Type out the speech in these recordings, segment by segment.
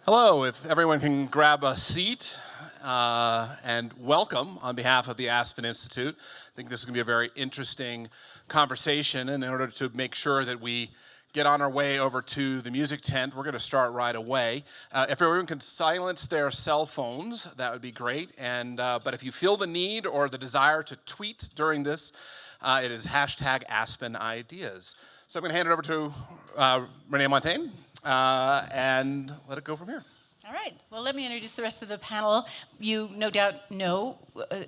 Hello, if everyone can grab a seat, and welcome on behalf of the Aspen Institute. I think this is going to be a very interesting conversation, and in order to make sure that we get on our way over to the music tent, we're going to start right away. If everyone can silence their cell phones, that would be great. But if you feel the need or the desire to tweet during this, it is hashtag #AspenIdeas. So I'm going to hand it over to Renee Montaigne, and let it go from here. All right. Well, let me introduce the rest of the panel. You no doubt know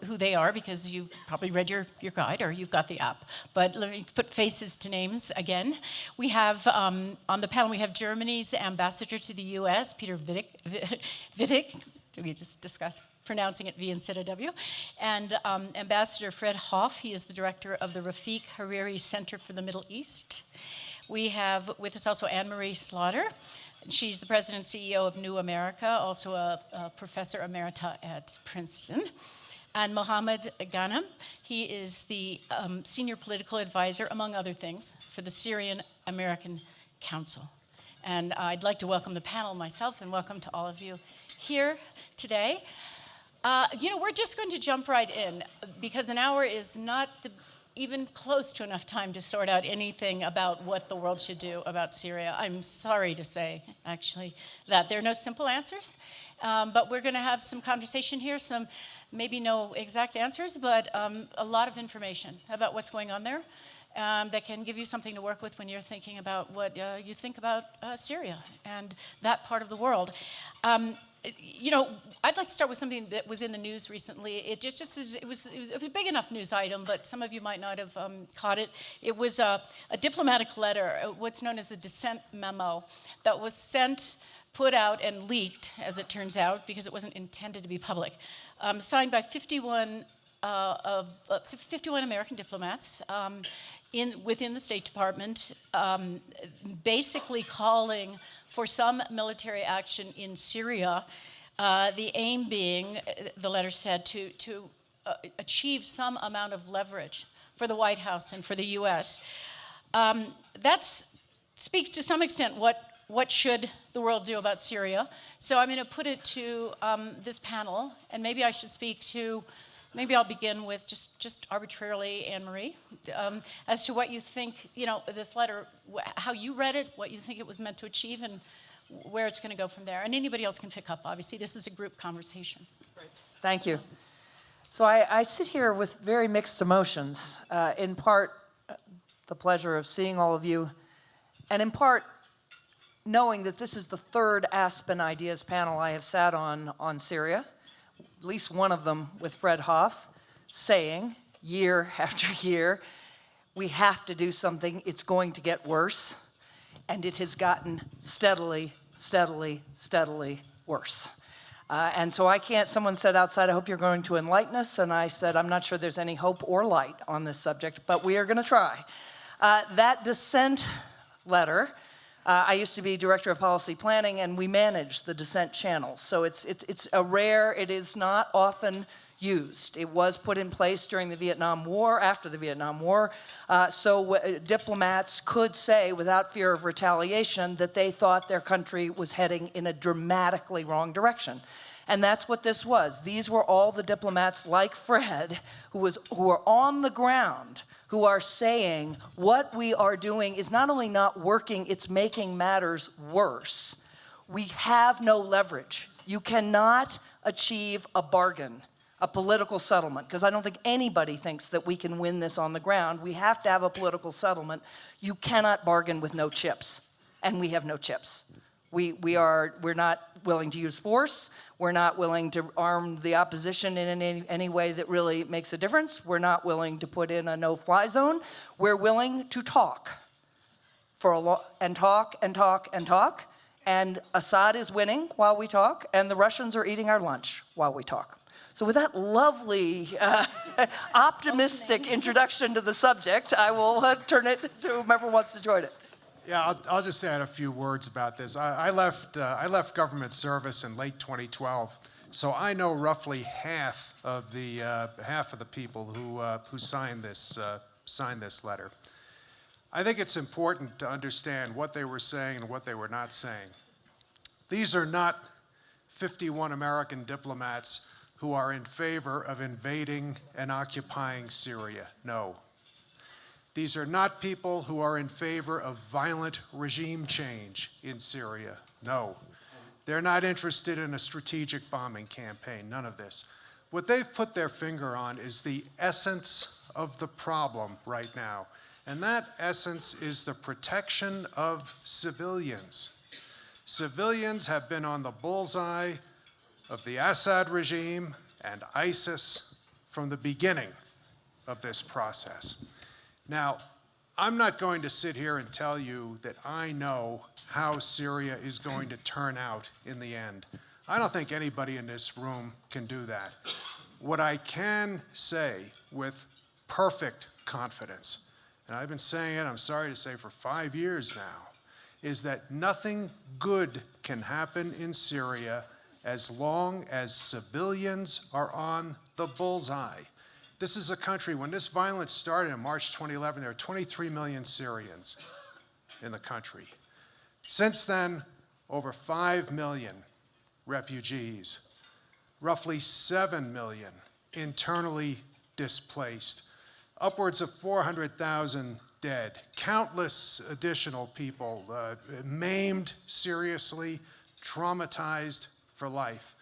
who they are because you've probably read your guide or you've got the app. But let me put faces to names again. We have, on the panel, we have Germany's ambassador to the U.S., Peter Wittig. We just discussed pronouncing it V instead of W. And Ambassador Fred Hoff, he is the director of the Rafik Hariri Center for the Middle East. We have with us also Anne-Marie Slaughter. She's the president and CEO of New America, also a professor emerita at Princeton. And Mohammed Ghanem, he is the senior political advisor, among other things, for the Syrian American Council. And I'd like to welcome the panel myself and welcome to all of you here today. We're just going to jump right in because an hour is not even close to enough time to sort out anything about what the world should do about Syria. I'm sorry to say, actually, that there are no simple answers, but we're going to have some conversation here, some maybe no exact answers, but a lot of information about what's going on there that can give you something to work with when you're thinking about what you think about Syria and that part of the world. I'd like to start with something that was in the news recently. It was a big enough news item, but some of you might not have caught it. It was a diplomatic letter, what's known as the dissent memo, that was put out and leaked, as it turns out, because it wasn't intended to be public, signed by 51 American diplomats within the State Department, basically calling for some military action in Syria, the aim being, the letter said, to achieve some amount of leverage for the White House and for the U.S. That speaks to some extent what should the world do about Syria. So I'm going to put it to this panel, and maybe I should speak to, maybe I'll begin with just arbitrarily Anne-Marie, as to what you think, this letter, how you read it, what you think it was meant to achieve, and where it's going to go from there. And anybody else can pick up, obviously. This is a group conversation. Great. Thank you. So I sit here with very mixed emotions, in part the pleasure of seeing all of you, and in part knowing that this is the third Aspen Ideas panel I have sat on Syria, at least one of them with Fred Hoff, saying year after year, we have to do something, it's going to get worse, and it has gotten steadily worse. And so I can't, someone said outside, I hope you're going to enlighten us, and I said, I'm not sure there's any hope or light on this subject, but we are going to try. That dissent letter, I used to be director of policy planning, and we manage the dissent channel. So it's it is not often used. It was put in place during the Vietnam War, after the Vietnam War, so diplomats could say without fear of retaliation that they thought their country was heading in a dramatically wrong direction. And that's what this was. These were all the diplomats like Fred who are on the ground, who are saying what we are doing is not only not working, it's making matters worse. We have no leverage. You cannot achieve a bargain, a political settlement, because I don't think anybody thinks that we can win this on the ground. We have to have a political settlement. You cannot bargain with no chips, and we have no chips. We're not willing to use force. We're not willing to arm the opposition in any way that really makes a difference. We're not willing to put in a no-fly zone. We're willing to talk and talk. And Assad is winning while we talk, and the Russians are eating our lunch while we talk. So with that lovely, optimistic introduction to the subject, I will turn it to whomever wants to join it. Yeah, I'll just add a few words about this. I left government service in late 2012, so I know roughly half of the people who signed this letter. I think it's important to understand what they were saying and what they were not saying. These are not 51 American diplomats who are in favor of invading and occupying Syria. No. These are not people who are in favor of violent regime change in Syria. No. They're not interested in a strategic bombing campaign, none of this. What they've put their finger on is the essence of the problem right now. And that essence is the protection of civilians. Civilians have been on the bullseye of the Assad regime and ISIS from the beginning of this process. Now, I'm not going to sit here and tell you that I know how Syria is going to turn out in the end. I don't think anybody in this room can do that. What I can say with perfect confidence, and I've been saying it, I'm sorry to say, for 5 years now, is that nothing good can happen in Syria as long as civilians are on the bullseye. This is a country, when this violence started in March 2011, there were 23 million Syrians in the country. Since then, over 5 million refugees, roughly 7 million internally displaced, upwards of 400,000 dead, countless additional people maimed seriously, traumatized for life.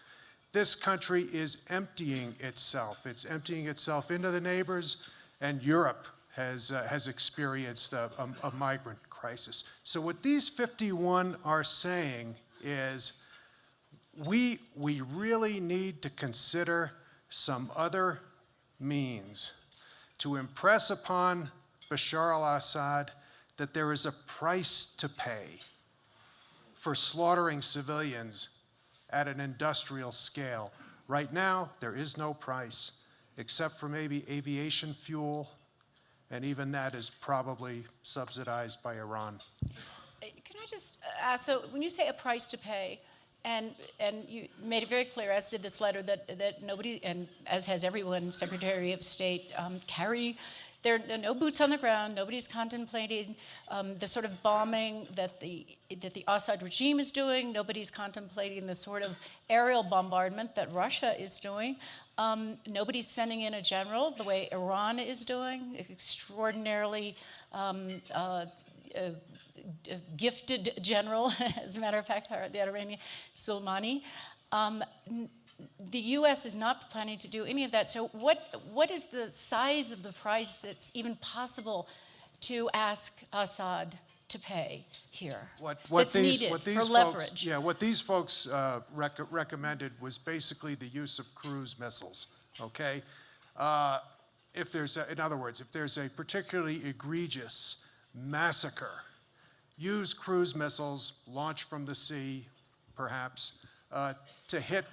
This country is emptying itself. It's emptying itself into the neighbors, and Europe has experienced a migrant crisis. So what these 51 are saying is we really need to consider some other means to impress upon Bashar al-Assad that there is a price to pay for slaughtering civilians at an industrial scale. Right now, there is no price, except for maybe aviation fuel, and even that is probably subsidized by Iran. Can I just ask, so when you say a price to pay, and you made it very clear, as did this letter, that nobody, and as has everyone, Secretary of State, there are no boots on the ground. Nobody's contemplating the sort of bombing that the Assad regime is doing. Nobody's contemplating the sort of aerial bombardment that Russia is doing. Nobody's sending in a general the way Iran is doing, extraordinarily gifted general, as a matter of fact, the Iranian Soleimani. The U.S. is not planning to do any of that. So what is the size of the price that's even possible to ask Assad to pay here? That's needed for leverage. What these folks recommended was basically the use of cruise missiles, okay? In other words, if there's a particularly egregious massacre, use cruise missiles launched from the sea, perhaps, to hit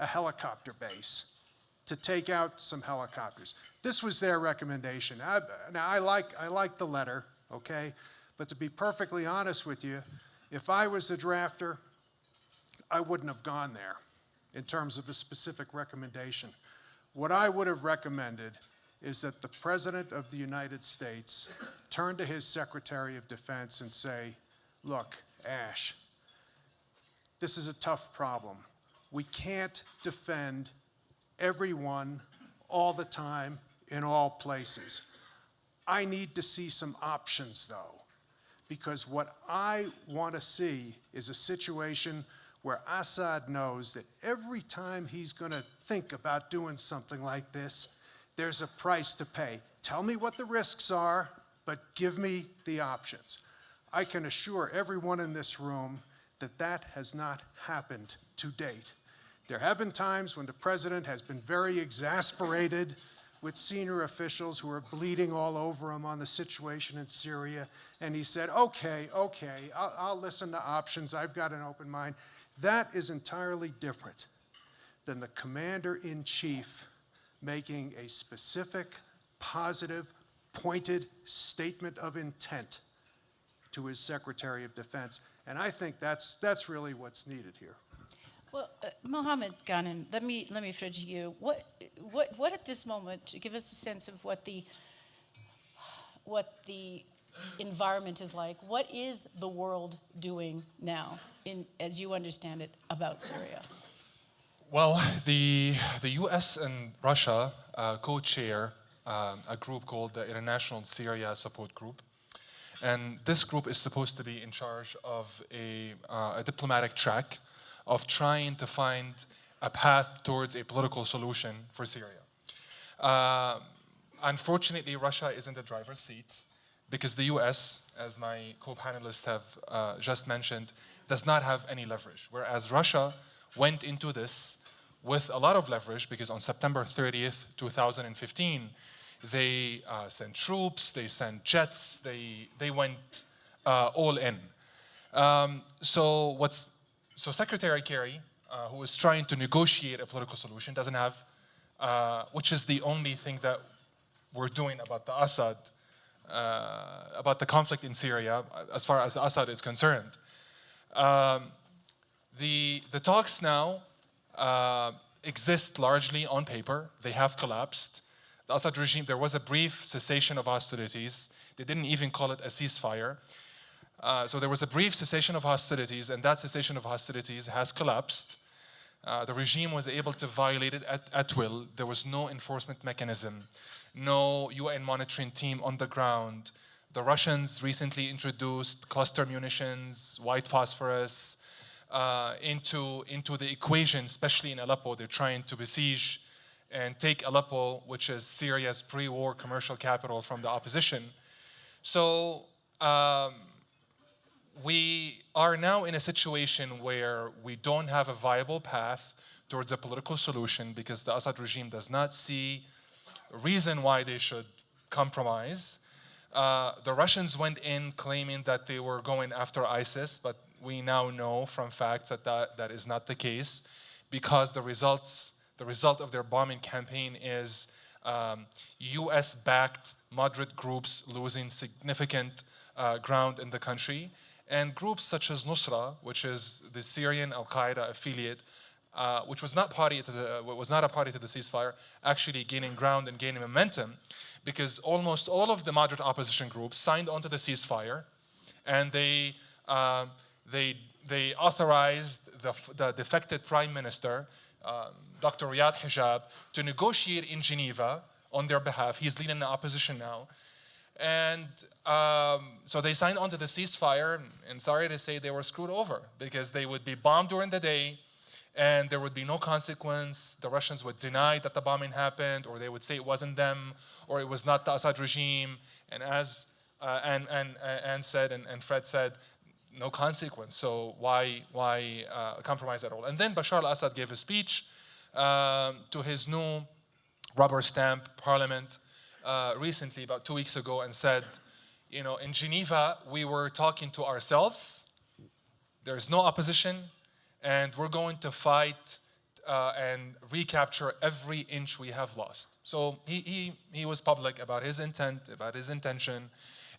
a helicopter base, to take out some helicopters. This was their recommendation. Now, I like the letter, okay? But to be perfectly honest with you, if I was the drafter, I wouldn't have gone there in terms of a specific recommendation. What I would have recommended is that the President of the United States turn to his Secretary of Defense and say, look, Ash, this is a tough problem. We can't defend everyone all the time in all places. I need to see some options, though, because what I want to see is a situation where Assad knows that every time he's going to think about doing something like this, there's a price to pay. Tell me what the risks are, but give me the options. I can assure everyone in this room that that has not happened to date. There have been times when the president has been very exasperated with senior officials who are bleeding all over him on the situation in Syria, and he said, okay, I'll listen to options, I've got an open mind. That is entirely different than the commander-in-chief making a specific, positive, pointed statement of intent to his Secretary of Defense. And I think that's really what's needed here. Well, Mohammed, Ghanem, let me put it to you. What at this moment, to give us a sense of what the environment is like, what is the world doing now as you understand it, about Syria? Well, the U.S. and Russia co-chair a group called the International Syria Support Group. And this group is supposed to be in charge of a diplomatic track of trying to find a path towards a political solution for Syria. Unfortunately, Russia is in the driver's seat because the US, as my co-panelists have just mentioned, does not have any leverage. Whereas Russia went into this with a lot of leverage because on September 30th, 2015, they sent troops, they sent jets, they went all in. So Secretary Kerry, who is trying to negotiate a political solution, doesn't have, which is the only thing that we're doing about the Assad, about the conflict in Syria, as far as Assad is concerned. The talks now exist largely on paper. They have collapsed. The Assad regime, there was a brief cessation of hostilities. They didn't even call it a ceasefire. So there was a brief cessation of hostilities, and that cessation of hostilities has collapsed. The regime was able to violate it at will. There was no enforcement mechanism, no UN monitoring team on the ground. The Russians recently introduced cluster munitions, white phosphorus, into the equation, especially in Aleppo. They're trying to besiege and take Aleppo, which is Syria's pre-war commercial capital, from the opposition. So we are now in a situation where we don't have a viable path towards a political solution because the Assad regime does not see a reason why they should compromise. The Russians went in claiming that they were going after ISIS, but we now know from facts that is not the case because the result of their bombing campaign is US-backed moderate groups losing significant ground in the country, and groups such as Nusra, which is the Syrian Al-Qaeda affiliate, which was not a party to the ceasefire, actually gaining ground and gaining momentum, because almost all of the moderate opposition groups signed onto the ceasefire, and they authorized the defected prime minister, Dr. Riyad Hijab, to negotiate in Geneva on their behalf. He's leading the opposition now. And so they signed onto the ceasefire, and sorry to say they were screwed over because they would be bombed during the day and there would be no consequence. The Russians would deny that the bombing happened, or they would say it wasn't them, or it was not the Assad regime. And as Anne said and Fred said, no consequence. So why compromise at all? And then Bashar al-Assad gave a speech to his new rubber stamp parliament recently, about 2 weeks ago, and said, you know, in Geneva, we were talking to ourselves. There's no opposition, and we're going to fight and recapture every inch we have lost. So he was public about his intent, about his intention,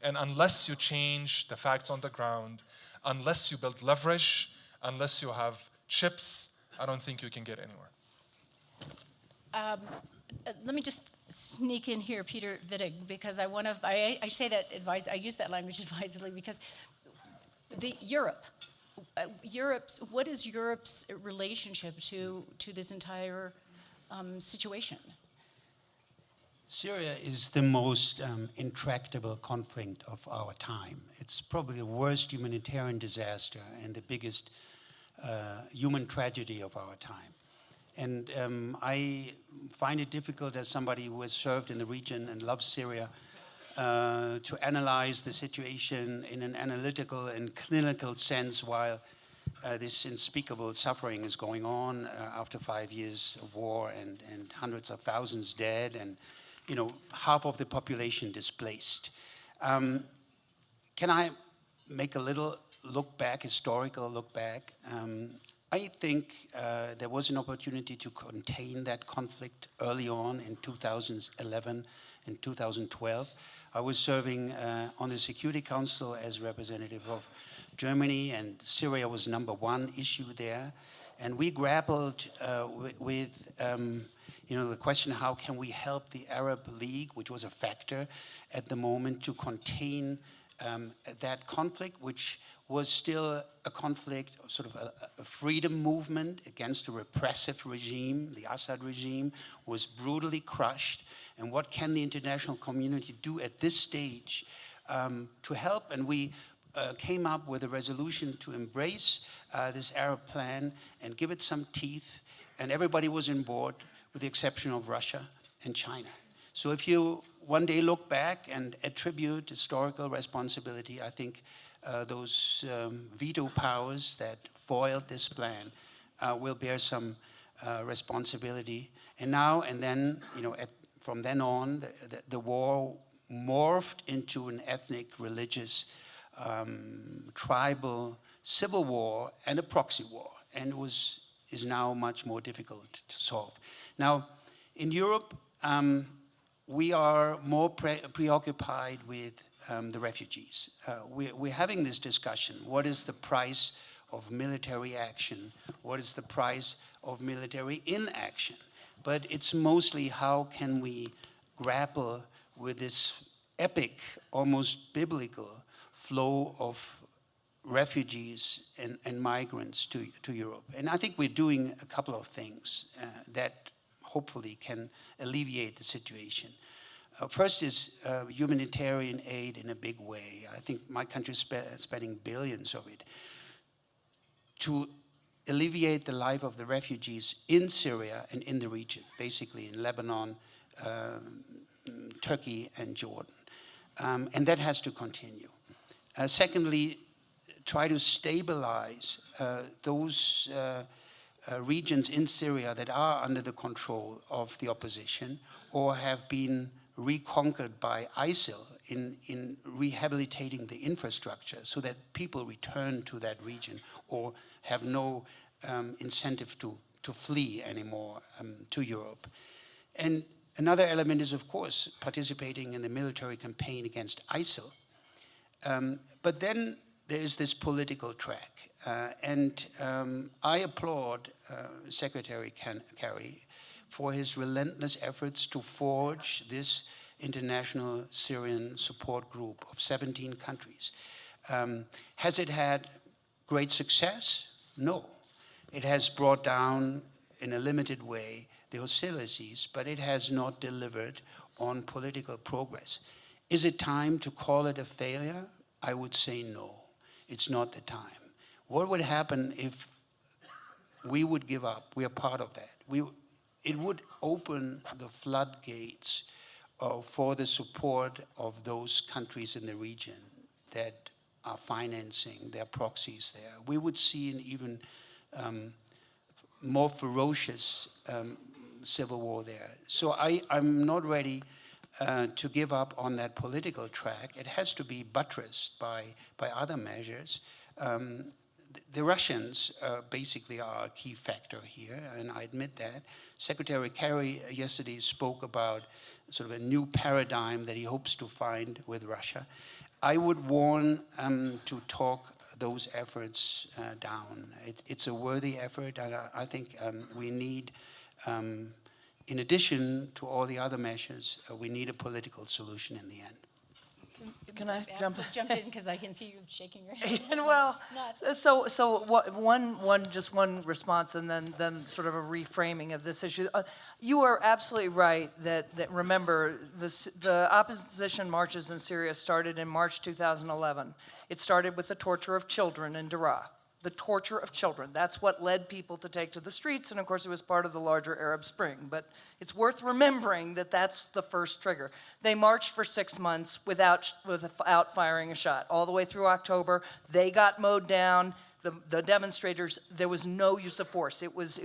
and unless you change the facts on the ground, unless you build leverage, unless you have chips, I don't think you can get anywhere. Let me just sneak in here, Peter Wittig, because I say that I use that language advisedly because what is Europe's relationship to this entire situation? Syria is the most intractable conflict of our time. It's probably the worst humanitarian disaster and the biggest human tragedy of our time. And I find it difficult, as somebody who has served in the region and loves Syria, to analyze the situation in an analytical and clinical sense while this unspeakable suffering is going on after 5 years of war and hundreds of thousands dead and, you know, half of the population displaced. Can I make a little historical look back? I think there was an opportunity to contain that conflict early on in 2011 and 2012. I was serving on the Security Council as representative of Germany, and Syria was number one issue there. And we grappled with the question, how can we help the Arab League, which was a factor at the moment, to contain that conflict, which was still a conflict, sort of a freedom movement against a repressive regime. The Assad regime was brutally crushed. And what can the international community do at this stage to help? And we came up with a resolution to embrace this Arab plan and give it some teeth. And everybody was on board, with the exception of Russia and China. So if you one day look back and attribute historical responsibility, I think those veto powers that foiled this plan will bear some responsibility. And now and then, from then on, the war morphed into an ethnic, religious, tribal civil war and a proxy war, and is now much more difficult to solve. Now, in Europe, we are more preoccupied with the refugees. We're having this discussion. What is the price of military action? What is the price of military inaction? But it's mostly how can we grapple with this epic, almost biblical flow of refugees and migrants to Europe. And I think we're doing a couple of things that hopefully can alleviate the situation. First is humanitarian aid in a big way. I think my country is spending billions of it to alleviate the life of the refugees in Syria and in the region, basically in Lebanon, Turkey, and Jordan. And that has to continue. Secondly, try to stabilize those regions in Syria that are under the control of the opposition or have been reconquered by ISIL in rehabilitating the infrastructure so that people return to that region or have no incentive to flee anymore to Europe. And another element is, of course, participating in the military campaign against ISIL. But then there is this political track. And I applaud Secretary Kerry for his relentless efforts to forge this international Syrian support group of 17 countries. Has it had great success? No. It has brought down, in a limited way, the hostilities, but it has not delivered on political progress. Is it time to call it a failure? I would say no. It's not the time. What would happen if we would give up? We are part of that. It would open the floodgates for the support of those countries in the region that are financing their proxies there. We would see an even more ferocious civil war there. So I'm not ready to give up on that political track. It has to be buttressed by other measures. The Russians basically are a key factor here, and I admit that. Secretary Kerry yesterday spoke about sort of a new paradigm that he hopes to find with Russia. I would warn to talk those efforts down. It's a worthy effort, and I think we need, in addition to all the other measures, we need a political solution in the end. Can I jump in because I can see you shaking your head. And well, just one response, and then sort of a reframing of this issue. You are absolutely right that remember the opposition marches in Syria started in March 2011. It started with the torture of children in Daraa. The torture of children. That's what led people to take to the streets, and of course it was part of the larger Arab Spring. But it's worth remembering that that's the first trigger. They marched for 6 months without firing a shot. All the way through October, they got mowed down. The demonstrators, there was no use of force. It was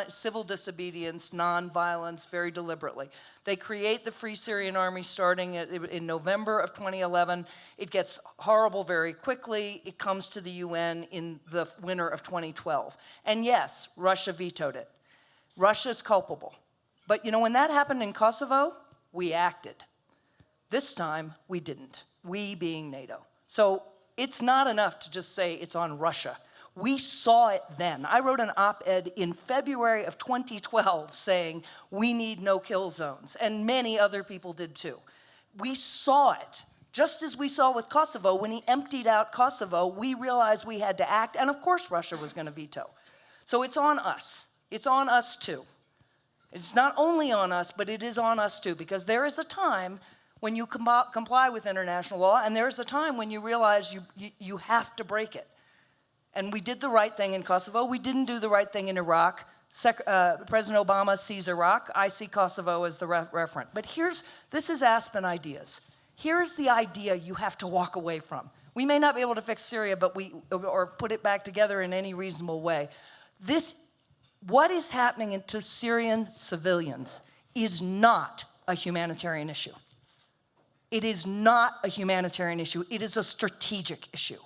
civil disobedience, non-violence, very deliberately. They create the Free Syrian Army starting in November of 2011. It gets horrible very quickly. It comes to the UN in the winter of 2012. And yes, Russia vetoed it. Russia's culpable. But when that happened in Kosovo, we acted. This time, we didn't. We being NATO. So it's not enough to just say it's on Russia. We saw it then. I wrote an op-ed in February of 2012 saying we need no-kill zones, and many other people did too. We saw it Just as we saw with Kosovo, when he emptied out Kosovo, we realized we had to act, and of course Russia was going to veto. So it's on us. It's on us too. It's not only on us, but it is on us too, because there is a time when you comply with international law, and there is a time when you realize you have to break it. And we did the right thing in Kosovo. We didn't do the right thing in Iraq. President Obama sees Iraq. I see Kosovo as the referent. But this is Aspen ideas. Here's the idea you have to walk away from. We may not be able to fix Syria, or put it back together in any reasonable way. What is happening to Syrian civilians is not a humanitarian issue. It is not a humanitarian issue. It is a strategic issue.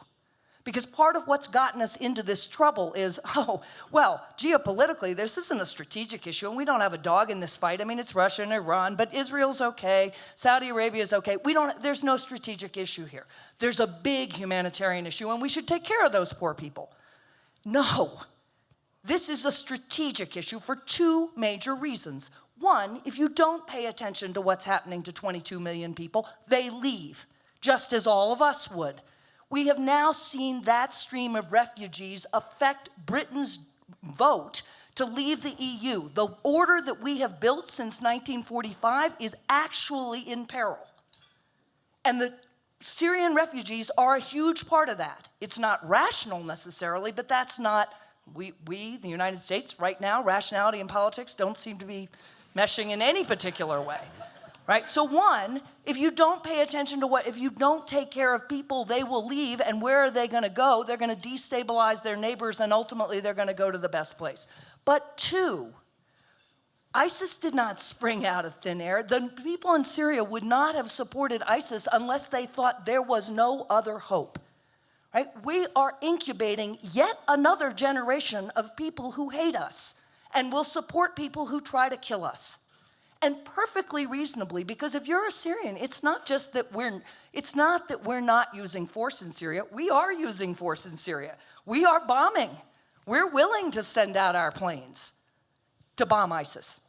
Because part of what's gotten us into this trouble is, geopolitically, this isn't a strategic issue, and we don't have a dog in this fight. I mean, it's Russia and Iran, but Israel's okay, Saudi Arabia is okay. There's no strategic issue here. There's a big humanitarian issue, and we should take care of those poor people. No, this is a strategic issue for two major reasons. One, if you don't pay attention to what's happening to 22 million people, they leave, just as all of us would. We have now seen that stream of refugees affect Britain's vote to leave the EU. The order that we have built since 1945 is actually in peril. And the Syrian refugees are a huge part of that. It's not rational necessarily, but that's not, the United States, right now, rationality and politics don't seem to be meshing in any particular way. Right? So one, if you don't pay attention to if you don't take care of people, they will leave, and where are they going to go? They're going to destabilize their neighbors, and ultimately they're going to go to the best place. But two, ISIS did not spring out of thin air. The people in Syria would not have supported ISIS unless they thought there was no other hope. Right? We are incubating yet another generation of people who hate us and will support people who try to kill us. And perfectly reasonably, because if you're a Syrian, it's not that we're not using force in Syria. We are using force in Syria. We are bombing. We're willing to send out our planes to bomb ISIS.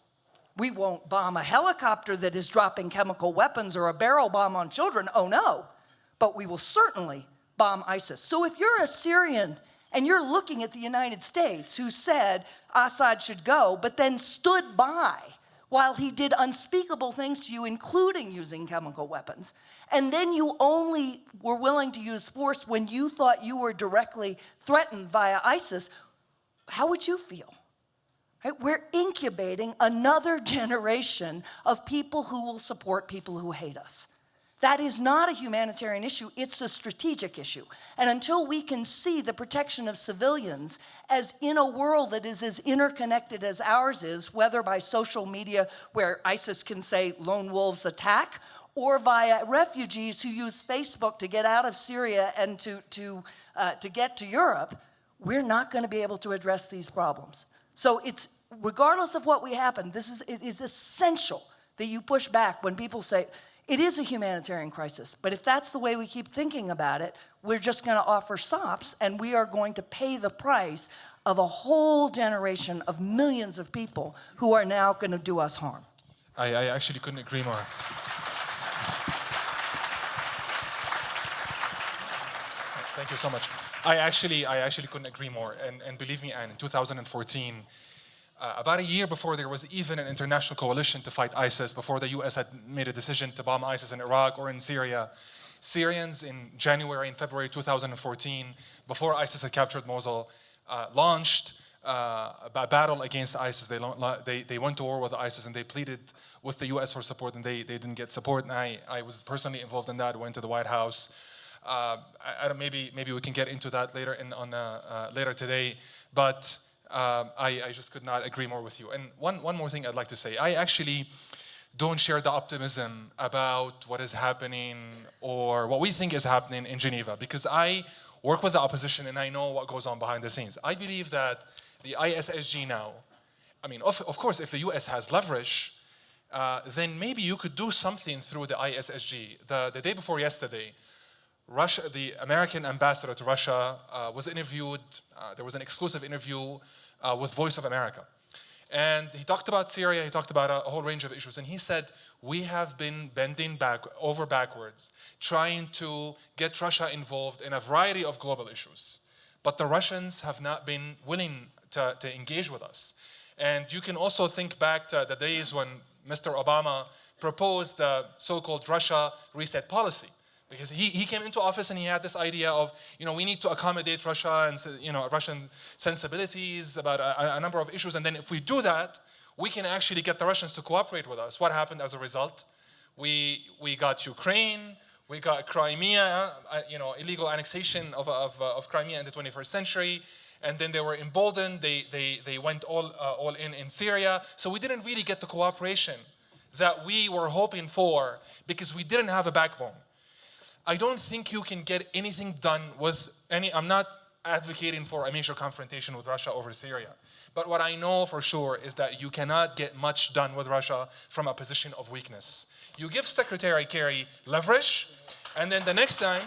We won't bomb a helicopter that is dropping chemical weapons or a barrel bomb on children. Oh no. But we will certainly bomb ISIS. So if you're a Syrian and you're looking at the United States, who said Assad should go, but then stood by while he did unspeakable things to you, including using chemical weapons, and then you only were willing to use force when you thought you were directly threatened via ISIS, how would you feel? Right? We're incubating another generation of people who will support people who hate us. That is not a humanitarian issue, it's a strategic issue. And until we can see the protection of civilians as in a world that is as interconnected as ours is, whether by social media where ISIS can say lone wolves attack, or via refugees who use Facebook to get out of Syria and to get to Europe, we're not going to be able to address these problems. So it's, regardless of what it is essential that you push back when people say, it is a humanitarian crisis, but if that's the way we keep thinking about it, we're just going to offer sops, and we are going to pay the price of a whole generation of millions of people who are now going to do us harm. I actually couldn't agree more. Thank you so much. I actually couldn't agree more. And believe me, Anne, in 2014, about a year before there was even an international coalition to fight ISIS, before the US had made a decision to bomb ISIS in Iraq or in Syria, Syrians in January and February 2014, before ISIS had captured Mosul, launched a battle against ISIS. They went to war with ISIS, and they pleaded with the US for support, and they didn't get support. And I was personally involved in that. Went to the White House. Maybe we can get into that later later today, but I just could not agree more with you. And one more thing I'd like to say. I actually don't share the optimism about what is happening or what we think is happening in Geneva, because I work with the opposition and I know what goes on behind the scenes. I believe that the ISSG now, I mean, of course, if the US has leverage, then maybe you could do something through the ISSG. The day before yesterday, Russia, the American ambassador to Russia was interviewed. There was an exclusive interview with Voice of America. And he talked about Syria, he talked about a whole range of issues, and he said, we have been bending backwards, trying to get Russia involved in a variety of global issues. But the Russians have not been willing to engage with us. And you can also think back to the days when Mr. Obama proposed the so-called Russia reset policy. Because he came into office and he had this idea of, we need to accommodate Russia and, Russian sensibilities about a number of issues. And then if we do that, we can actually get the Russians to cooperate with us. What happened as a result? We got Ukraine, we got Crimea, illegal annexation of Crimea in the 21st century. And then they were emboldened, they went all in Syria. So we didn't really get the cooperation that we were hoping for because we didn't have a backbone. I don't think you can get anything done with I'm not advocating for a major confrontation with Russia over Syria. But what I know for sure is that you cannot get much done with Russia from a position of weakness. You give Secretary Kerry leverage, and then the next time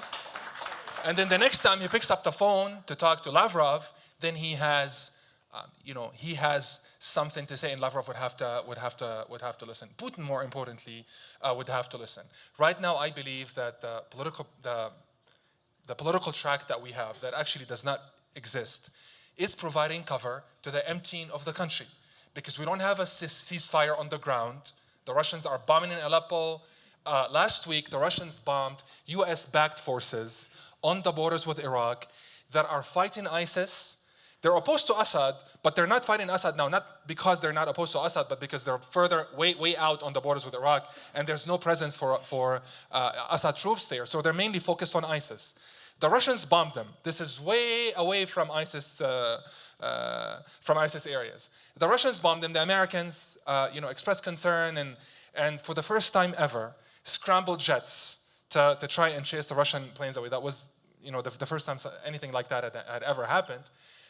he picks up the phone to talk to Lavrov, then he has something to say, and Lavrov would have to listen. Putin, more importantly, would have to listen. Right now, I believe that the political track that we have, that actually does not exist, is providing cover to the emptying of the country, because we don't have a ceasefire on the ground. The Russians are bombing in Aleppo. Last week, the Russians bombed U.S.-backed forces on the borders with Iraq that are fighting ISIS. They're opposed to Assad, but they're not fighting Assad now, not because they're not opposed to Assad, but because they're further, way out on the borders with Iraq, and there's no presence for Assad troops there. So they're mainly focused on ISIS. The Russians bombed them. This is way away from ISIS areas. The Russians bombed them. The Americans, expressed concern and for the first time ever, scrambled jets to try and chase the Russian planes away. That was, the first time anything like that had ever happened.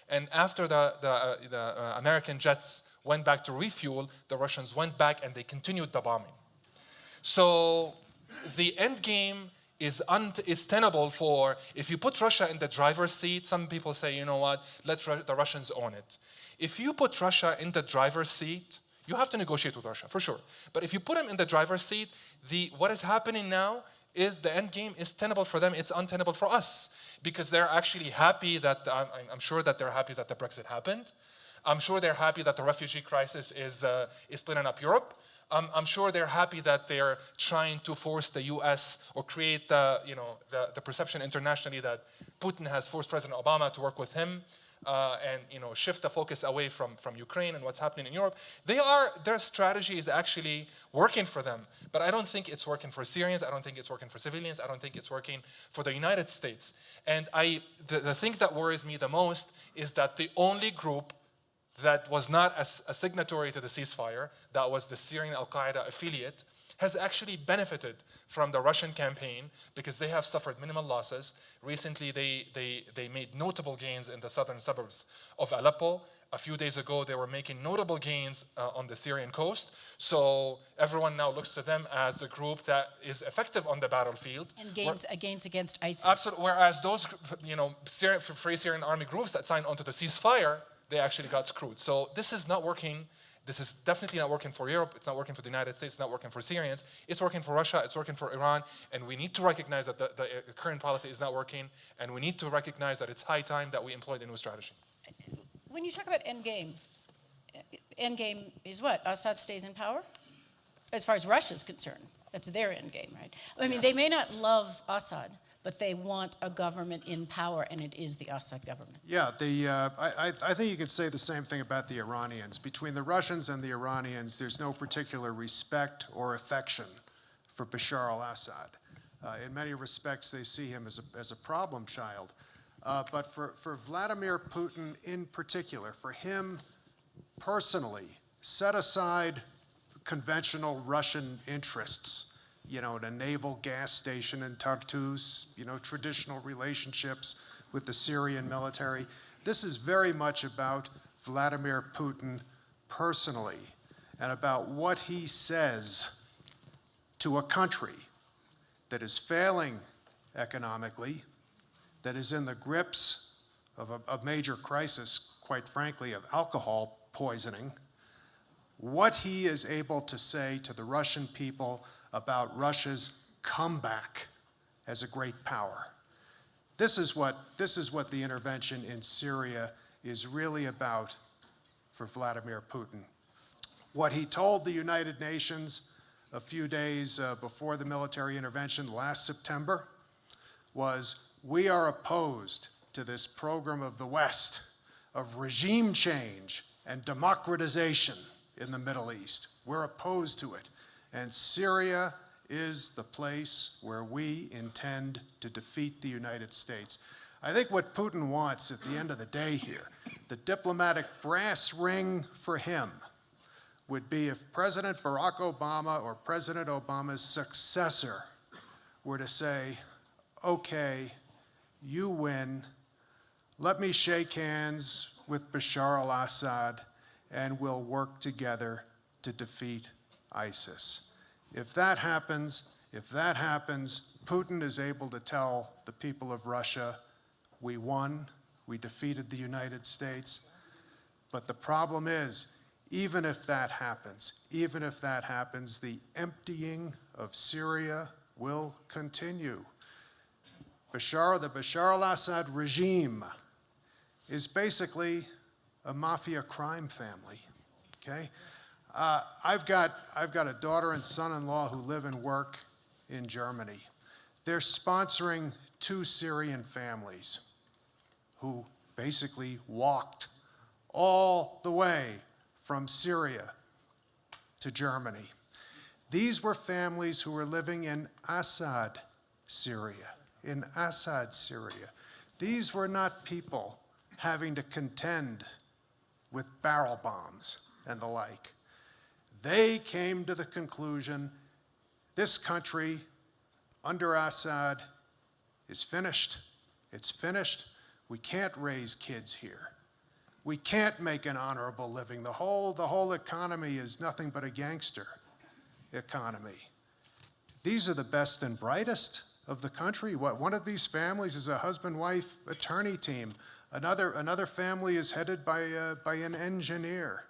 And after the American jets went back to refuel, the Russians went back and they continued the bombing. So the end game is tenable for, if you put Russia in the driver's seat, some people say, you know what, let the Russians own it. If you put Russia in the driver's seat, you have to negotiate with Russia, for sure. But if you put them in the driver's seat, what is happening now is the end game is tenable for them, it's untenable for us. Because they're actually happy that, I'm sure that they're happy that the Brexit happened. I'm sure they're happy that the refugee crisis is splitting up Europe. I'm sure they're happy that they're trying to force the U.S. or create the perception internationally that Putin has forced President Obama to work with him and shift the focus away from Ukraine and what's happening in Europe. Their strategy is actually working for them, but I don't think it's working for Syrians. I don't think it's working for civilians. I don't think it's working for the United States. And the thing that worries me the most is that the only group that was not a signatory to the ceasefire, that was the Syrian Al-Qaeda affiliate, has actually benefited from the Russian campaign because they have suffered minimal losses. Recently, they made notable gains in the southern suburbs of Aleppo. A few days ago, they were making notable gains on the Syrian coast. So everyone now looks to them as a group that is effective on the battlefield. And gains against ISIS. Absolutely. Whereas those, Free Syrian Army groups that signed onto the ceasefire, they actually got screwed. So this is not working. This is definitely not working for Europe. It's not working for the United States. It's not working for Syrians. It's working for Russia. It's working for Iran. And we need to recognize that the current policy is not working. And we need to recognize that it's high time that we employ a new strategy. When you talk about endgame is what? Assad stays in power? As far as Russia's concerned, that's their endgame, right? I mean, they may not love Assad, but they want a government in power, and it is the Assad government. Yeah, I think you could say the same thing about the Iranians. Between the Russians and the Iranians, there's no particular respect or affection for Bashar al-Assad. In many respects, they see him as a problem child. But for Vladimir Putin in particular, for him personally, set aside conventional Russian interests, a naval gas station in Tartus, traditional relationships with the Syrian military. This is very much about Vladimir Putin personally and about what he says to a country that is failing economically, that is in the grips of a major crisis, quite frankly, of alcohol poisoning, what he is able to say to the Russian people about Russia's comeback as a great power. This is what the intervention in Syria is really about for Vladimir Putin. What he told the United Nations a few days before the military intervention last September was, we are opposed to this program of the West of regime change and democratization in the Middle East. We're opposed to it. And Syria is the place where we intend to defeat the United States. I think what Putin wants at the end of the day here, the diplomatic brass ring for him, would be if President Barack Obama or President Obama's successor were to say, okay, you win, let me shake hands with Bashar al-Assad and we'll work together to defeat ISIS. If that happens, Putin is able to tell the people of Russia, we won, we defeated the United States. But the problem is, even if that happens, the emptying of Syria will continue. The Bashar al-Assad regime is basically a mafia crime family, okay? I've got a daughter and son-in-law who live and work in Germany. They're sponsoring 2 Syrian families who basically walked all the way from Syria to Germany. These were families who were living in Assad, Syria. These were not people having to contend with barrel bombs and the like. They came to the conclusion, this country under Assad is finished. It's finished. We can't raise kids here. We can't make an honorable living. The whole economy is nothing but a gangster economy. These are the best and brightest of the country. One of these families is a husband-wife attorney team. Another family is headed by an engineer.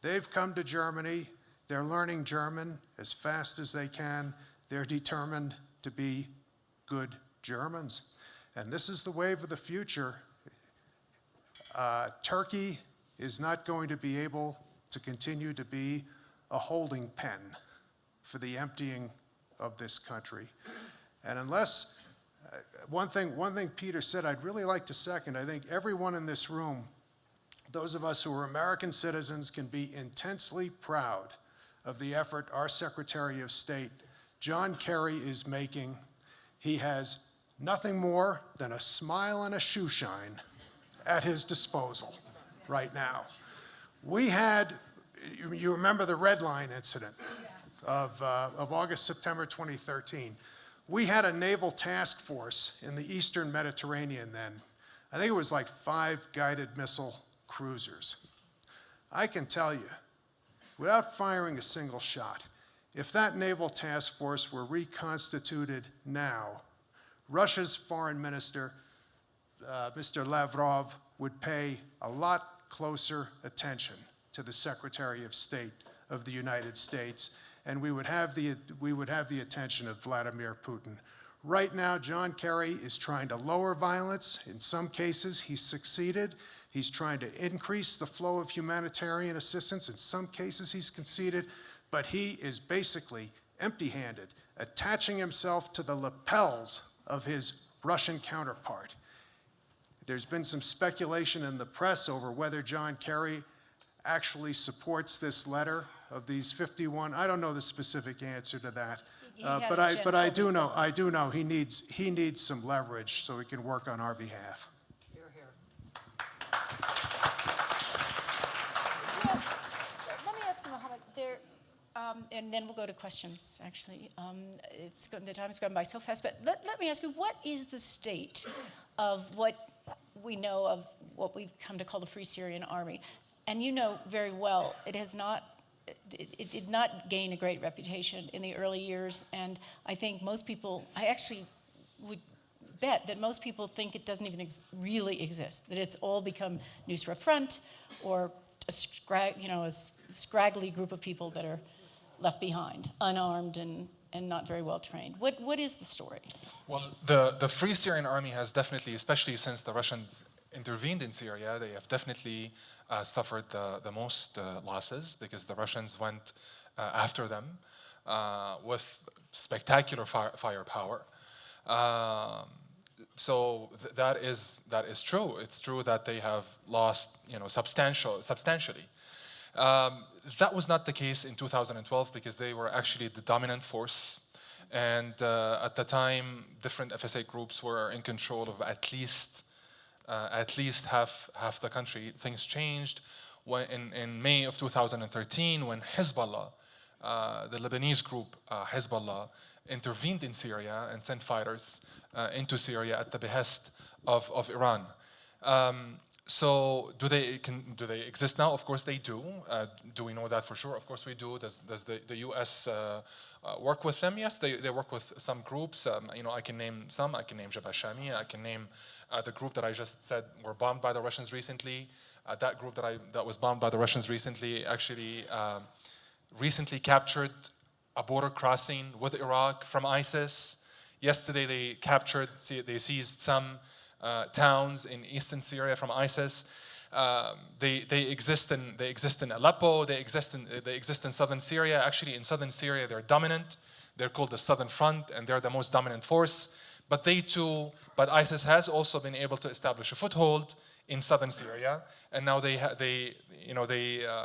They've come to Germany. They're learning German as fast as they can. They're determined to be good Germans. And this is the wave of the future. Turkey is not going to be able to continue to be a holding pen for the emptying of this country. And unless, one thing Peter said I'd really like to second, I think everyone in this room, those of us who are American citizens, can be intensely proud of the effort our Secretary of State, John Kerry, is making. He has nothing more than a smile and a shoe shine at his disposal right now. We had, you remember the Red Line incident of August, September 2013. We had a naval task force in the Eastern Mediterranean then. I think it was like 5 guided missile cruisers. I can tell you, without firing a single shot, if that naval task force were reconstituted now, Russia's foreign minister, Mr. Lavrov, would pay a lot closer attention to the Secretary of State of the United States, and we would have the attention of Vladimir Putin. Right now, John Kerry is trying to lower violence. In some cases, he's succeeded. He's trying to increase the flow of humanitarian assistance. In some cases, he's conceded, but he is basically empty-handed, attaching himself to the lapels of his Russian counterpart. There's been some speculation in the press over whether John Kerry actually supports this letter of these 51. I don't know the specific answer to that, but I do know he needs some leverage so he can work on our behalf. Here, here. Let me ask you, Mohammed, and then we'll go to questions, actually. The time's gone by so fast, but let me ask you, what is the state of what we know of what we've come to call the Free Syrian Army? And you know very well, it did not gain a great reputation in the early years, and I think I actually would bet that most people think it doesn't even really exist, that it's all become Nusra Front or a scraggly group of people that are left behind, unarmed and not very well trained. What is the story? Well, the Free Syrian Army has definitely, especially since the Russians intervened in Syria, they have definitely suffered the most losses because the Russians went after them with spectacular firepower. So that is true. It's true that they have lost, substantially. That was not the case in 2012 because they were actually the dominant force. And at the time, different FSA groups were in control of at least half the country. Things changed in May of 2013 when Hezbollah, the Lebanese group Hezbollah, intervened in Syria and sent fighters into Syria at the behest of Iran. So do they exist now? Of course they do. Do we know that for sure? Of course we do. Does the U.S. Work with them? Yes, they work with some groups. I can name some. I can name Jabhat Shami. I can name the group that I just said were bombed by the Russians recently. That group that was bombed by the Russians recently actually recently captured a border crossing with Iraq from ISIS. Yesterday they seized some towns in eastern Syria from ISIS. They exist in Aleppo. They exist in southern Syria. Actually, in southern Syria, they're dominant. They're called the Southern Front, and they're the most dominant force. But ISIS has also been able to establish a foothold in southern Syria, and now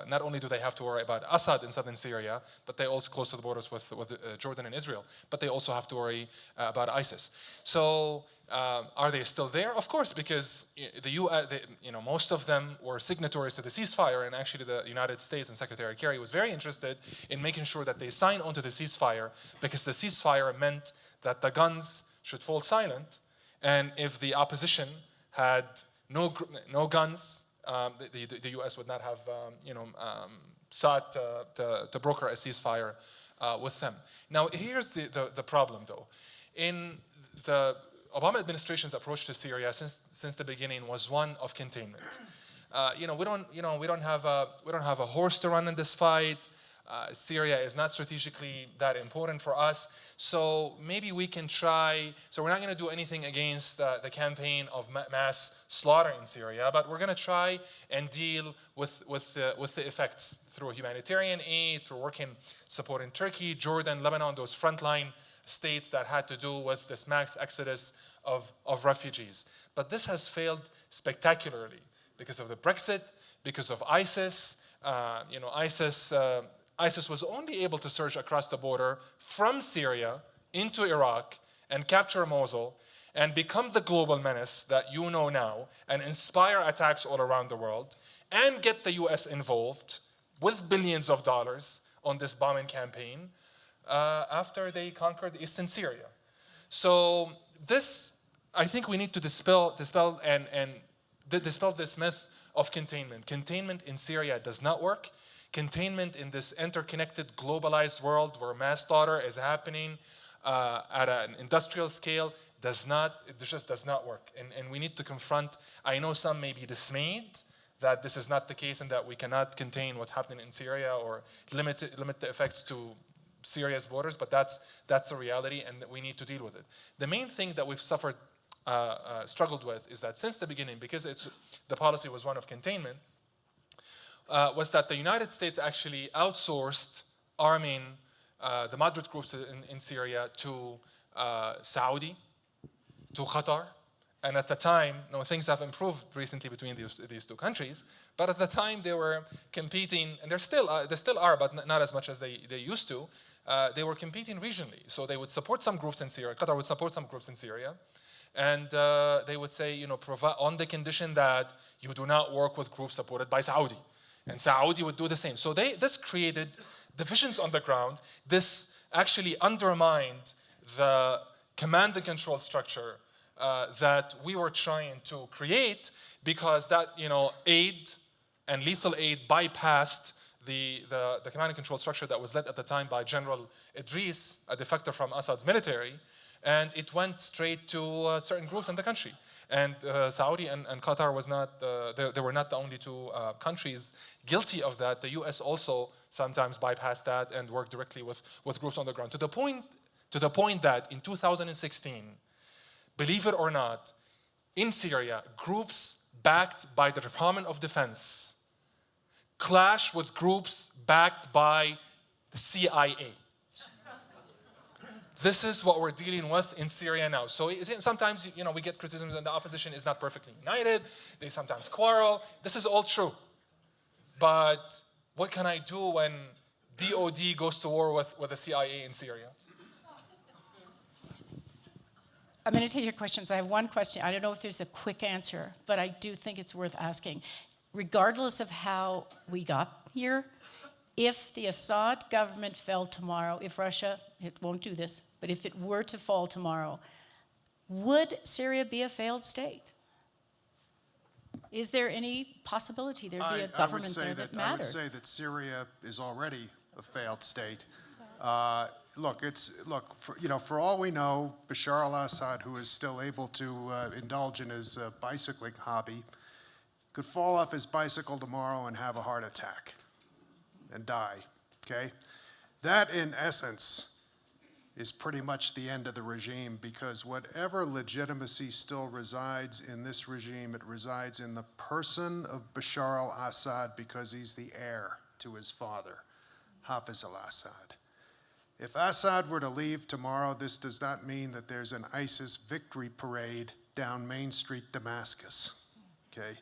not only do they have to worry about Assad in southern Syria, but they also close to the borders with Jordan and Israel. But they also have to worry about ISIS. So are they still there? Of course, because most of them were signatories to the ceasefire, and actually the United States and Secretary Kerry was very interested in making sure that they sign onto the ceasefire, because the ceasefire meant that the guns should fall silent, and if the opposition had no guns, the U.S. would not have sought to broker a ceasefire with them. Now here's the problem, though. In the Obama administration's approach to Syria since the beginning was one of containment. We don't have a horse to run in this fight. Syria is not strategically that important for us, so maybe we can try. So we're not going to do anything against the campaign of mass slaughter in Syria, but we're going to try and deal with the effects through humanitarian aid, through supporting Turkey, Jordan, Lebanon, those frontline states that had to do with this mass exodus of refugees. But this has failed spectacularly because of the Brexit, because of ISIS. ISIS was only able to surge across the border from Syria into Iraq and capture Mosul and become the global menace that you know now and inspire attacks all around the world and get the US involved with billions of dollars on this bombing campaign after they conquered eastern Syria. So this, I think we need to dispel this myth of containment. Containment in Syria does not work. Containment in this interconnected, globalized world where mass slaughter is happening at an industrial scale just does not work. And we need to confront. I know some may be dismayed that this is not the case and that we cannot contain what's happening in Syria or limit the effects to Syria's borders, but that's a reality and we need to deal with it. The main thing that we've struggled with is that since the beginning, because the policy was one of containment, was that the United States actually outsourced arming the moderate groups in Syria to Saudi, to Qatar. And at the time, things have improved recently between these two countries, but at the time they were competing, and they still are, but not as much as they used to. They were competing regionally. So they would support some groups in Syria. Qatar would support some groups in Syria. And they would say, provide on the condition that you do not work with groups supported by Saudi. And Saudi would do the same. So this created divisions on the ground. This actually undermined the command and control structure that we were trying to create, because that aid and lethal aid bypassed the command and control structure that was led at the time by General Idris, a defector from Assad's military. and it went straight to certain groups in the country. And Saudi and Qatar was not, they were not the only two countries guilty of that. The US also sometimes bypassed that and worked directly with groups on the ground. To the point that in 2016, believe it or not, in Syria, groups backed by the Department of Defense clash with groups backed by the CIA. This is what we're dealing with in Syria now. So sometimes, we get criticisms and the opposition is not perfectly united. They sometimes quarrel. This is all true. But what can I do when DOD goes to war with the CIA in Syria? I'm going to take your questions. I have one question. I don't know if there's a quick answer, but I do think it's worth asking. Regardless of how we got here, if the Assad government fell tomorrow, if Russia, it won't do this, but if it were to fall tomorrow, would Syria be a failed state? Is there any possibility there'd be a government there that mattered? I would say that Syria is already a failed state. For all we know, Bashar al-Assad, who is still able to indulge in his bicycling hobby, could fall off his bicycle tomorrow and have a heart attack and die, okay? That, in essence, is pretty much the end of the regime, because whatever legitimacy still resides in this regime, it resides in the person of Bashar al-Assad, because he's the heir to his father, Hafiz al-Assad. If Assad were to leave tomorrow, this does not mean that there's an ISIS victory parade down Main Street, Damascus, okay?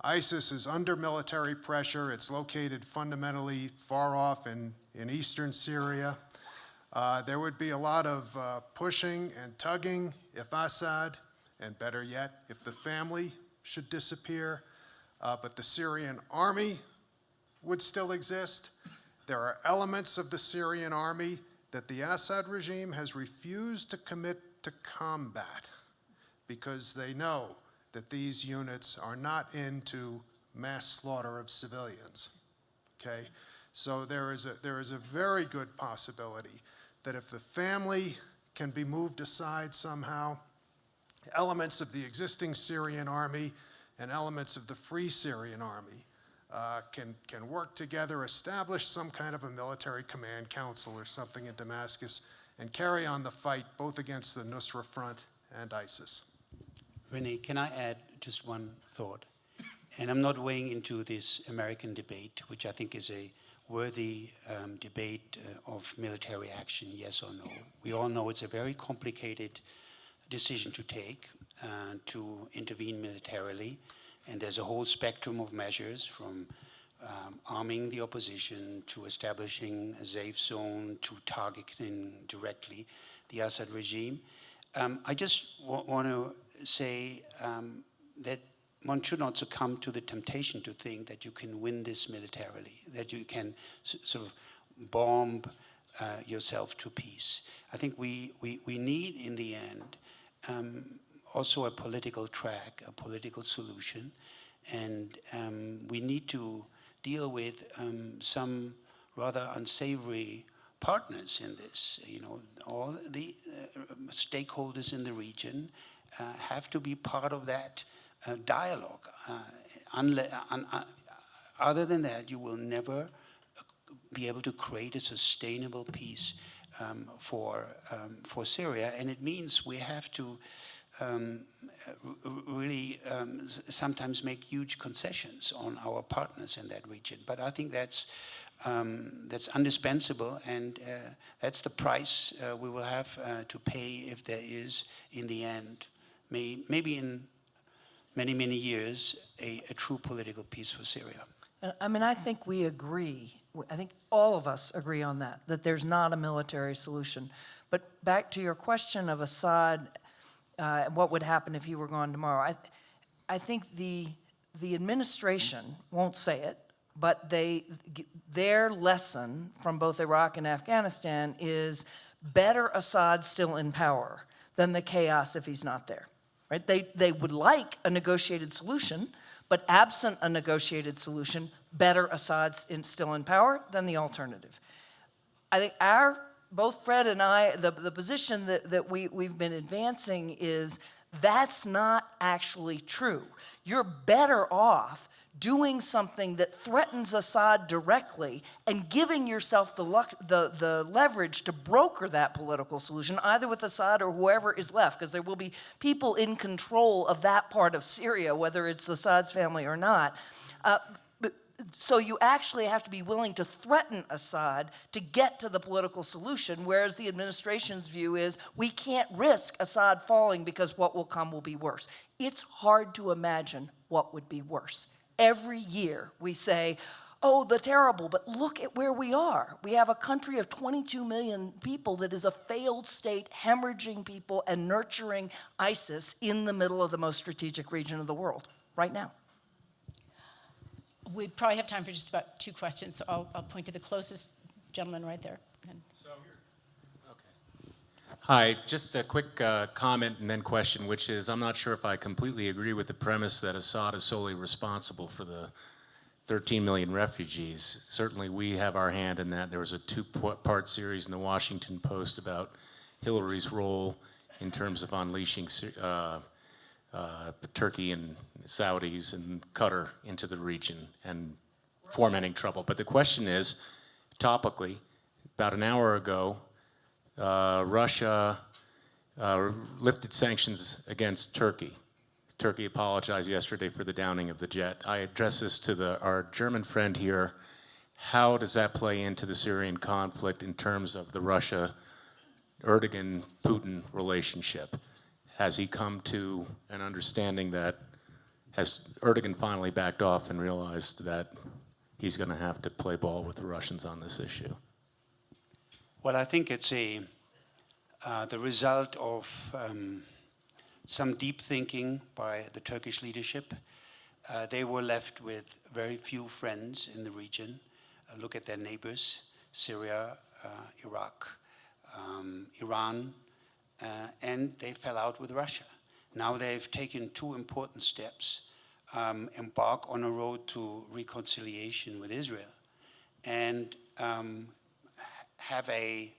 ISIS is under military pressure. It's located fundamentally far off in eastern Syria. There would be a lot of pushing and tugging if Assad, and better yet, if the family should disappear, but the Syrian army would still exist. There are elements of the Syrian army that the Assad regime has refused to commit to combat because they know that these units are not into mass slaughter of civilians, okay? So there is a very good possibility that if the family can be moved aside somehow, elements of the existing Syrian army and elements of the Free Syrian Army can work together, establish some kind of a military command council or something in Damascus, and carry on the fight both against the Nusra Front and ISIS. Renee, can I add just one thought? And I'm not weighing into this American debate, which I think is a worthy debate of military action, yes or no. We all know it's a very complicated decision to take, to intervene militarily. And there's a whole spectrum of measures, from arming the opposition to establishing a safe zone to targeting directly the Assad regime. I just want to say that one should not succumb to the temptation to think that you can win this militarily, that you can sort of bomb yourself to peace. I think we need, in the end, also a political track, a political solution, and we need to deal with some rather unsavory partners in this. All the stakeholders in the region have to be part of that dialogue. Other than that, you will never be able to create a sustainable peace for Syria, and it means we have to really sometimes make huge concessions on our partners in that region. But I think that's indispensable, and that's the price we will have to pay if there is, in the end, maybe in many, many years, a true political peace for Syria. I mean, I think we agree. I think all of us agree on that there's not a military solution. But back to your question of Assad, what would happen if he were gone tomorrow? I think the administration won't say it, but their lesson from both Iraq and Afghanistan is better Assad still in power than the chaos if he's not there. Right? They would like a negotiated solution, but absent a negotiated solution, better Assad's still in power than the alternative. I think our both Fred and I, the position that we've been advancing is that's not actually true. You're better off doing something that threatens Assad directly and giving yourself the leverage to broker that political solution, either with Assad or whoever is left, because there will be people in control of that part of Syria, whether it's Assad's family or not. So you actually have to be willing to threaten Assad to get to the political solution, whereas the administration's view is we can't risk Assad falling because what will come will be worse. It's hard to imagine what would be worse. Every year we say, oh, the terrible, but look at where we are. We have a country of 22 million people that is a failed state, hemorrhaging people and nurturing ISIS in the middle of the most strategic region of the world right now. We probably have time for just about 2 questions, so I'll point to the closest gentleman right there. Hi, just a quick comment and then question, which is I'm not sure if I completely agree with the premise that Assad is solely responsible for the 13 million refugees. Certainly we have our hand in that. There was a 2-part series in the Washington Post about Hillary's role in terms of unleashing Turkey and Saudis and Qatar into the region and fomenting trouble. But the question is, topically, about an hour ago, Russia lifted sanctions against Turkey. Turkey apologized yesterday for the downing of the jet. I address this to our German friend here. How does that play into the Syrian conflict in terms of the Russia-Erdogan-Putin relationship? Has he come to an understanding that, has Erdogan finally backed off and realized that he's going to have to play ball with the Russians on this issue? Well, I think it's the result of some deep thinking by the Turkish leadership. They were left with very few friends in the region. Look at their neighbors, Syria, Iraq, Iran, and they fell out with Russia. Now they've taken 2 important steps, embark on a road to reconciliation with Israel, and have a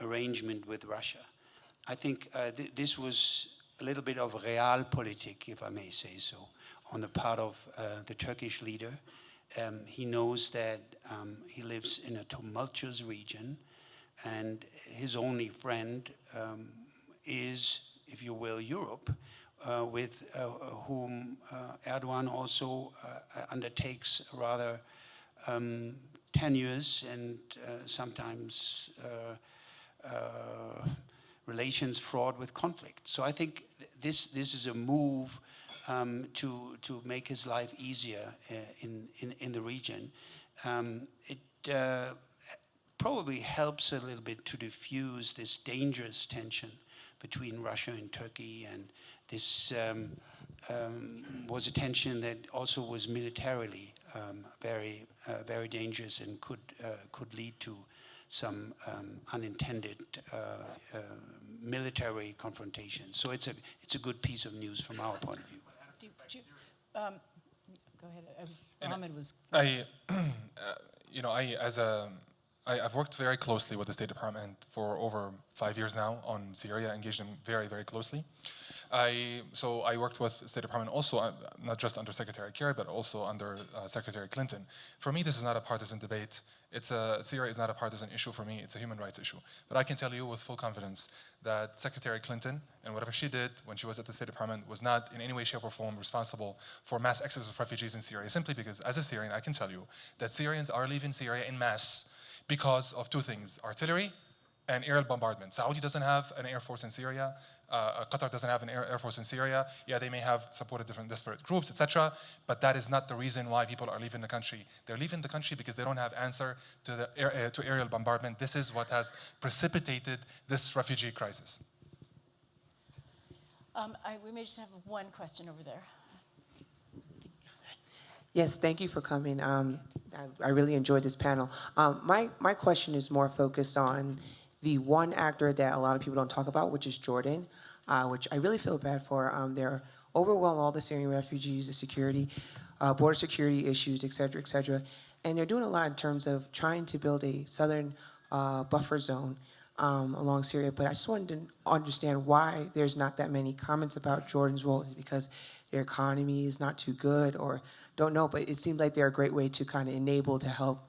arrangement with Russia. I think this was a little bit of realpolitik, if I may say so, on the part of the Turkish leader. He knows that he lives in a tumultuous region, and his only friend is, if you will, Europe, with whom Erdogan also undertakes rather tenuous and sometimes relations fraught with conflict. So I think this is a move to make his life easier in the region. It probably helps a little bit to diffuse this dangerous tension between Russia and Turkey, and this was a tension that also was militarily very dangerous and could lead to some unintended military confrontation. So it's a good piece of news from our point of view. Go ahead. Mohammed was. I've worked very closely with the State Department for over 5 years now on Syria, engaged them very, very closely. So I worked with the State Department also, not just under Secretary Kerry, but also under Secretary Clinton. For me, this is not a partisan debate. Syria is not a partisan issue for me. It's a human rights issue. But I can tell you with full confidence that Secretary Clinton and whatever she did when she was at the State Department was not in any way, shape, or form responsible for mass exodus of refugees in Syria. Simply because, as a Syrian, I can tell you that Syrians are leaving Syria en masse because of 2 things: artillery and aerial bombardment. Saudi doesn't have an air force in Syria. Qatar doesn't have an air force in Syria. Yeah, they may have supported different desperate groups, etc. But that is not the reason why people are leaving the country. They're leaving the country because they don't have answer to to aerial bombardment. This is what has precipitated this refugee crisis. We may just have one question over there. Yes, thank you for coming. I really enjoyed this panel. My question is more focused on the one actor that a lot of people don't talk about, which is Jordan, which I really feel bad for. They're overwhelmed all the Syrian refugees, the security, border security issues, et cetera, and they're doing a lot in terms of trying to build a southern buffer zone along Syria. But I just wanted to understand why there's not that many comments about Jordan's role. Is it because their economy is not too good, or don't know? But it seems like they're a great way to kind of enable to help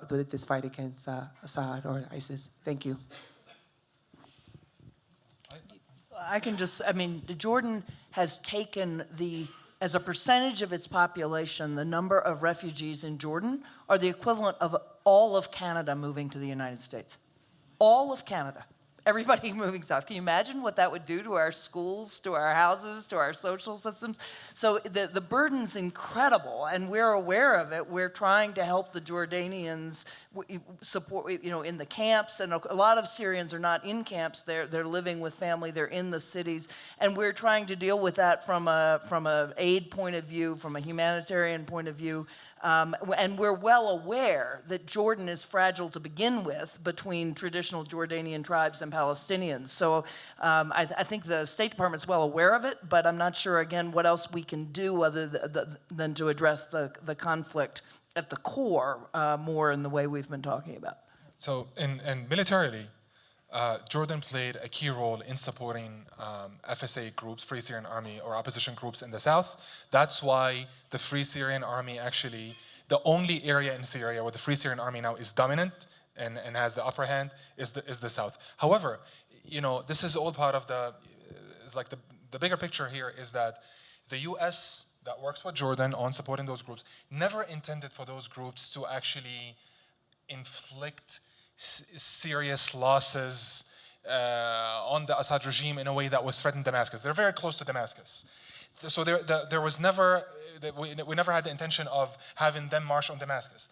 with this fight against Assad or ISIS. Thank you. Jordan has taken as a percentage of its population, the number of refugees in Jordan are the equivalent of all of Canada moving to the United States. All of Canada. Everybody moving south. Can you imagine what that would do to our schools, to our houses, to our social systems? So the burden's incredible, and we're aware of it. We're trying to help the Jordanians support, in the camps, and a lot of Syrians are not in camps. They're living with family. They're in the cities, and we're trying to deal with that from a aid point of view, from a humanitarian point of view. And we're well aware that Jordan is fragile to begin with between traditional Jordanian tribes and Palestinians. So I think the State Department's well aware of it, but I'm not sure, again, what else we can do other than to address the conflict at the core more in the way we've been talking about. So, and militarily, Jordan played a key role in supporting FSA groups, Free Syrian Army, or opposition groups in the south. That's why the Free Syrian Army actually, the only area in Syria where the Free Syrian Army now is dominant and has the upper hand is the south. However, this is all part of the bigger picture here is that the U.S. that works with Jordan on supporting those groups never intended for those groups to actually inflict serious losses on the Assad regime in a way that would threaten Damascus. They're very close to Damascus. So there was never, we never had the intention of having them march on Damascus.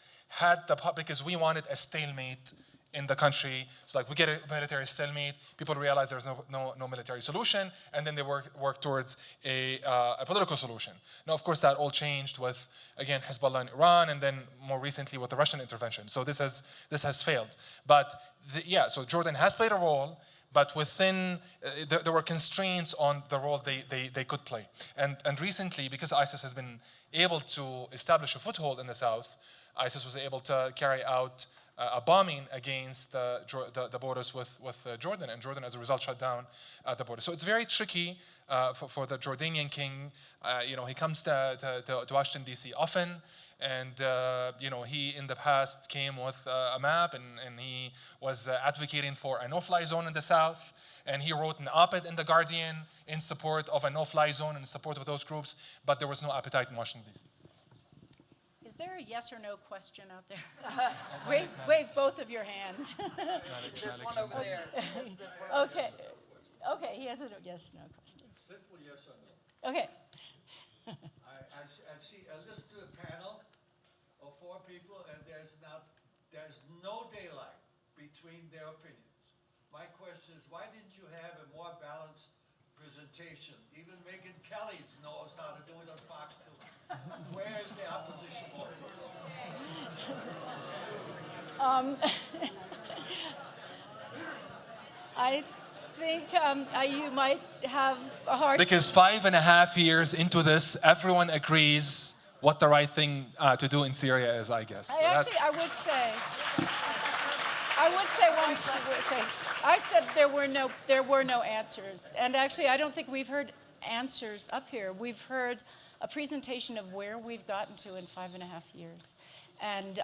Because we wanted a stalemate in the country. It's like we get a military stalemate, people realize there's no military solution, and then they work towards a political solution. Now, of course, that all changed with, again, Hezbollah in Iran, and then more recently with the Russian intervention. So this has failed. But so Jordan has played a role, but within, there were constraints on the role they could play. And recently, because ISIS has been able to establish a foothold in the south, ISIS was able to carry out a bombing against the borders with Jordan, and Jordan, as a result, shut down the border. So it's very tricky for the Jordanian king. He comes to Washington, D.C. often, and he in the past came with a map, and he was advocating for a no-fly zone in the south, and he wrote an op-ed in The Guardian in support of a no-fly zone, in support of those groups, but there was no appetite in Washington, D.C. Is there a yes or no question out there? wave both of your hands. There's one over there. Okay. Okay, he has a yes, no question. Simple yes or no. Okay. I see, I listen to a panel of 4 people, and there's no daylight between their opinions. My question is, why didn't you have a more balanced presentation? Even Megyn Kelly knows how to do it on Fox News. Where is the opposition voice? I think you might have a hard... Because 5.5 years into this, everyone agrees what the right thing to do in Syria is, I guess. I said there were no answers. And actually, I don't think we've heard answers up here. We've heard a presentation of where we've gotten to in 5.5 years. And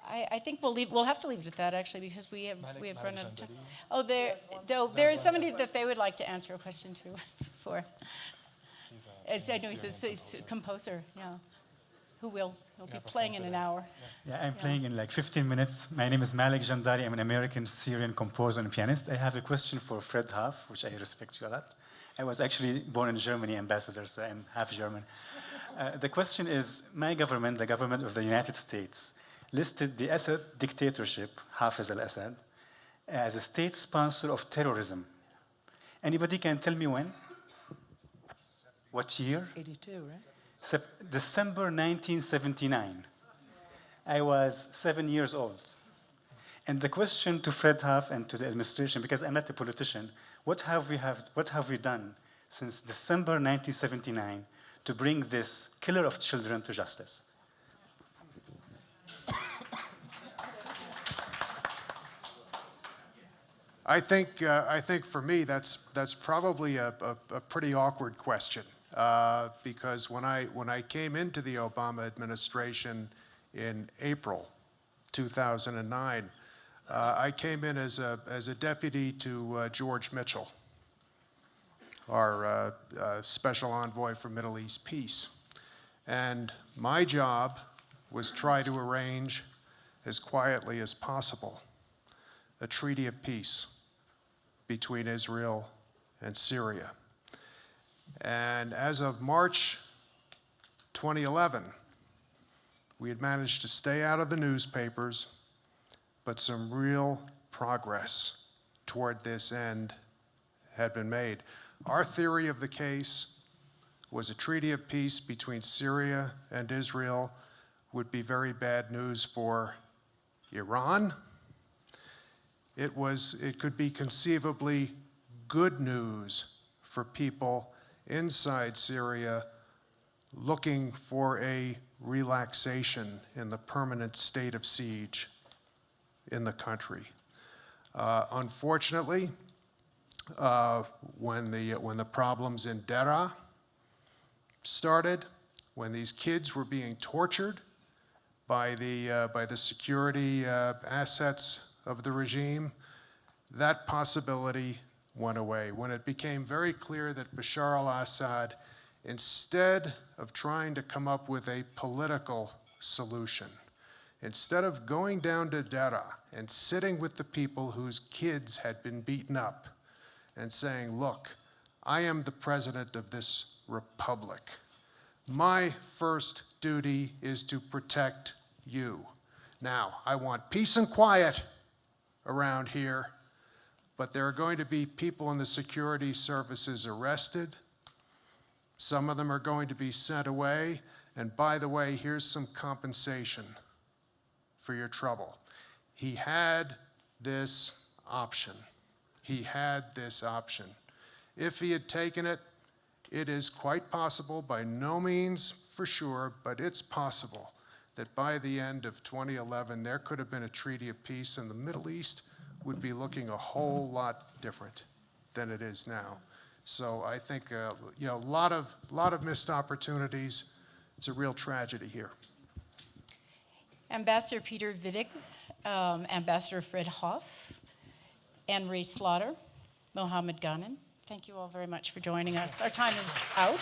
I think we'll have to leave it at that, actually, because we have run out of time. Oh, there is somebody that they would like to answer a question to for. I know he's a composer, yeah. He'll be playing in an hour. Yeah, I'm playing in like 15 minutes. My name is Malik Jandari. I'm an American Syrian composer and pianist. I have a question for Fred Huff, which I respect you a lot. I was actually born in Germany, ambassador, so I'm half German. The question is, my government, the government of the United States, listed the Assad dictatorship, Hafez al-Assad, as a state sponsor of terrorism. Anybody can tell me when? What year? 82, right? December 1979. I was 7 years old. And the question to Fred Huff and to the administration, because I'm not a politician, what have we done since December 1979 to bring this killer of children to justice? I think for me that's probably a pretty awkward question because when I came into the Obama administration in April 2009, I came in as a deputy to George Mitchell, our special envoy for Middle East peace, and my job was try to arrange as quietly as possible a treaty of peace between Israel and Syria. And as of March 2011, we had managed to stay out of the newspapers, but some real progress toward this end had been made. Our theory of the case was a treaty of peace between Syria and Israel would be very bad news for Iran. It could be conceivably good news for people inside Syria looking for a relaxation in the permanent state of siege in the country. Unfortunately, when the problems in Deraa started, when these kids were being tortured by the security assets of the regime, that possibility went away. When it became very clear that Bashar al-Assad, instead of trying to come up with a political solution, instead of going down to Deraa and sitting with the people whose kids had been beaten up and saying, look, I am the president of this republic. My first duty is to protect you. Now, I want peace and quiet around here, but there are going to be people in the security services arrested. Some of them are going to be sent away. And by the way, here's some compensation for your trouble. He had this option. He had this option. If he had taken it, it is quite possible, by no means for sure, but it's possible that by the end of 2011, there could have been a treaty of peace and the Middle East would be looking a whole lot different than it is now. So I think a lot of missed opportunities. It's a real tragedy here. Ambassador Peter Wittig, Ambassador Fred Hoff, Anne Ray Slaughter, Mohammed Ghanem, thank you all very much for joining us. Our time is out.